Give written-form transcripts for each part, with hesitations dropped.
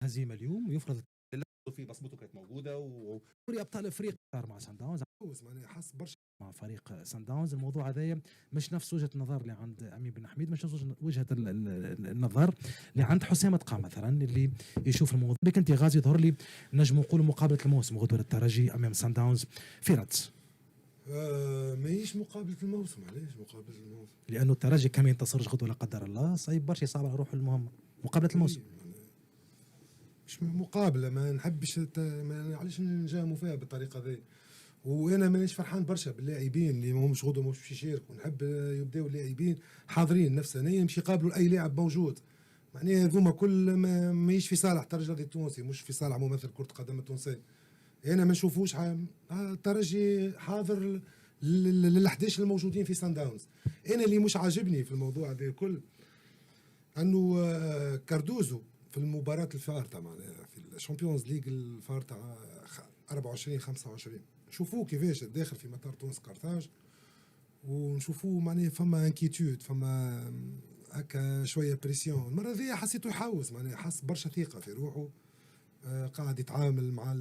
هزيمه اليوم ويفرض في بصمته كانت موجوده ودوري ابطال افريقيا مع سان داونز معناها حس برشا مع فريق سان داونز. الموضوع هذايا مش نفس وجهه النظر اللي عند امين بن حميد، مش نفس وجهه النظر اللي عند حسام دقا مثلا، اللي يشوف الموضوع. لكن انت غازي يظهر لي نجم نقولوا مقابله الموسم غدوه الترجي امام سان داونز في رادس. ماهيش مقابله الموسم. علاش مقابله الموسم؟ لانه الترجي كان ما ينتصرش غدوه لا قدر الله، صعيب برشا، صعب على روحه المهمه مقابله الموسم. مش مقابله، ما نحبش علاش نجاموا فيها بالطريقه ذي. وانا مانيش فرحان برشا باللاعبين اللي ماهمش غدوه مش يشاركوا. نحب يبداو اللاعبين حاضرين نفسانيا باش يقابلوا اي لاعب موجود. معناها هذوما كل ماهيش في صالح الترجي التونسي، مش في صالح ممثل كره القدم التونسيه. انا ما نشوفوش الترجي حاضر لل 11 الموجودين في سان داونز. انا اللي مش عاجبني في الموضوع هذا الكل انه كاردوزو في المباراه الفارطه معناها في الشامبيونز ليغ الفارطه 24 25 نشوفوه كيفاش داخل في مطار تونس قرطاج، ونشوفوه معناها فما انكيتود، فما هكا شويه بريسيون. المره ذي حسيته يحوس، معناها حس برشا ثقه في روحه، قاعد يتعامل مع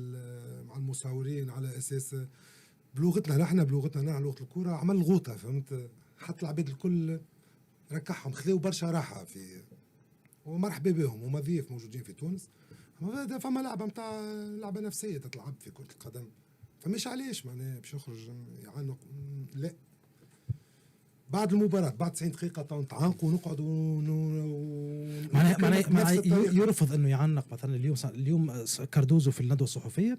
المساورين على اساس بلغتنا نحن لغه الكره، عمل غوطه، فهمت؟ حتى العباد الكل ركحهم، خذوا برشا راحه في، ومرحبا بهم ومضيف موجودين في تونس. فما لعبه نتاع لعبه نفسيه تتلعب في كره القدم، فمش علاش معناها باش يخرج يعانق. لا، بعد المباراة بعد 90 دقيقة نتعانقوا ونقعدوا معناها يرفض انه يعنق مثلا. اليوم كاردوزو في الندوة الصحفية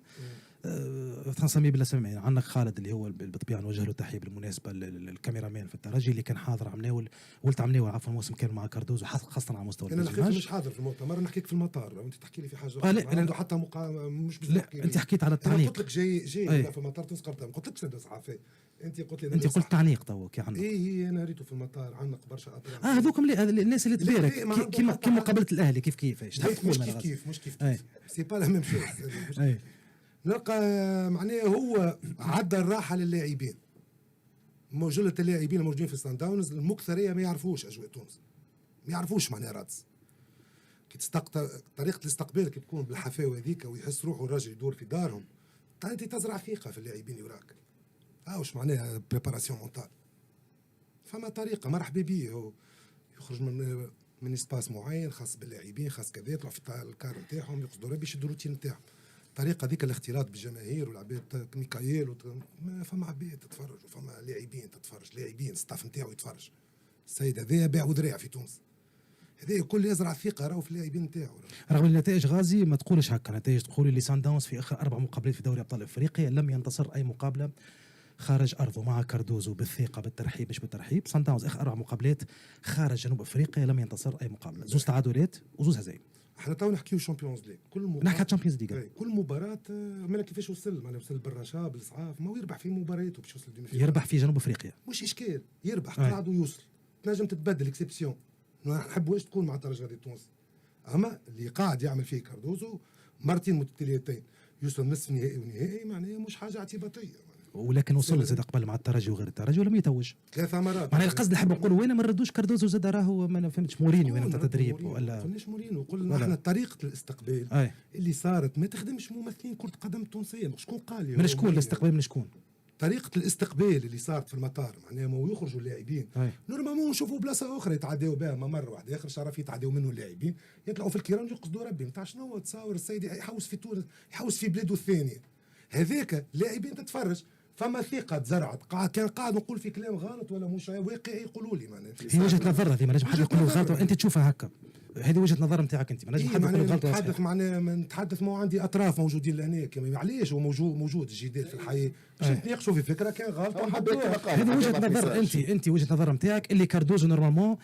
تنسميه بلا سمع عنك خالد اللي هو بالطبيعه نوجه له تحيه بالمناسبه للكاميرامان في الترجي اللي كان حاضر عمناول عفوا الموسم كان مع كاردوزو خاصه على مستوى البرنامج. انا مش حاضر في المؤتمر، نحكيك في المطار وانت تحكي لي في حاجه لا عنده حتى مش لا انت حكيت على التعنيق. قلت لك جاي في المطار تونس قرطاج، ما قلتلكش ندوه صحفيه. انت قلت تعليق توك عنك. اي انا ريته في المطار عنق برشا اطراف. هذوك الناس اللي تبارك كيما مقابله الاهلي كيفاش مش كيف سي با لا ميم شوز. نلقى معناه هو عدى الراحه للاعبين، جلة اللاعبين الموجودين في سان داونز المكثريه ما يعرفوش اجواء تونس، ما يعرفوش معناها رادس. كي طريقه الاستقبال كي تكون بالحفاوه هذيك ويحس روحه الراجل يدور في دارهم، انت تزرع ثقه في اللاعبين وراك. واش معناها بريباراسيون مونتال. فما طريقه مرحبا به، هو يخرج من اسباس معين خاص باللاعبين، خاص كذا، يطلع في الكار نتاعهم، يقصدوا ربي يشدوا الروتين نتاعهم. طريقه ذيك الاختلاط بالجماهير والعباد ميكايل فما عباد تتفرج وفما لاعبين تتفرج، لاعبين ستاف نتاعو يتفرج. السيد هذا باع وذراع في تونس، هذا كل يزرع ثقه راهو في اللاعبين نتاعو. رغم النتائج غازي ما تقولش هكا، نتائج تقول اللي سان داونز في اخر 4 مقابلات في دوري ابطال افريقيا لم ينتصر اي مقابله خارج ارضه مع كاردوزو بالثقه بالترحيب مش بالترحيب. سان داونز اخر 4 مقابلات خارج جنوب افريقيا لم ينتصر اي مقابله، 2 تعادلات و2 هزايم. احنا تو نحكيو شامبيونز ليغ، نحكي تشامبيونز ليغ، كل مباراه مالا كيفاش وصل بالرشا بالاسعاف، ما هو يربح في مبارياته باش يوصل يربح في جنوب افريقيا مش اشكال، يربح قاعد ويوصل. تنجم تتبدل اكسبسيون، ما نحبوش تكون مع الترجي الرياضي التونسي. اما اللي قاعد يعمل فيه كاردوزو مرتين متتاليتين يوصل نصف نهائي ونهائي، معناها مش حاجه اعتباطيه. ولكن وصل زاد قبل مع الترجي وغير الترجي ولم يتوج 3 مرات. معناها القصد اللي حاب نقول وين ما ردوش كاردوزو زاد راهو ما فهمتش مورينيو وين التدريب ولا قلناش مورينيو. قلنا احنا طريقه الاستقبال اللي صارت ما تخدمش ممثلين كره القدم التونسيه. شكون قال من شكون الاستقبال؟ من شكون طريقه الاستقبال اللي صارت في المطار؟ معناها ما يخرجوا اللاعبين نورمالمون نشوفوا بلاصه اخرى يتعداو بها ممر واحد اخر شرف يتعداو منه اللاعبين، يطلعوا في الكيران يقصدوا ربي نتاع شنو تصاور السيد يحوس في تونس، يحوس في بلاده الثانيه. هذاك لاعبين تتفرج فما ثقه تزرعت. كان قاعد نقول في كلام غلط ولا مش واقعي يقولوا لي معناها هي وجهه نظر هذه، ما نجم حد يقول غلط انت تشوفها هكا. هذه وجهه نظر نتاعك انت، ما نجم حد يقول غلط. نتحدث معناها نتحدث ما عندي اطراف موجودين لهناك، معليش هو موجود الجدال في الحياه باش نتناقشوا في فكره كان غلط. هذه وجهه نظر انت وجهه نظر نتاعك اللي كاردوزو نورمالمون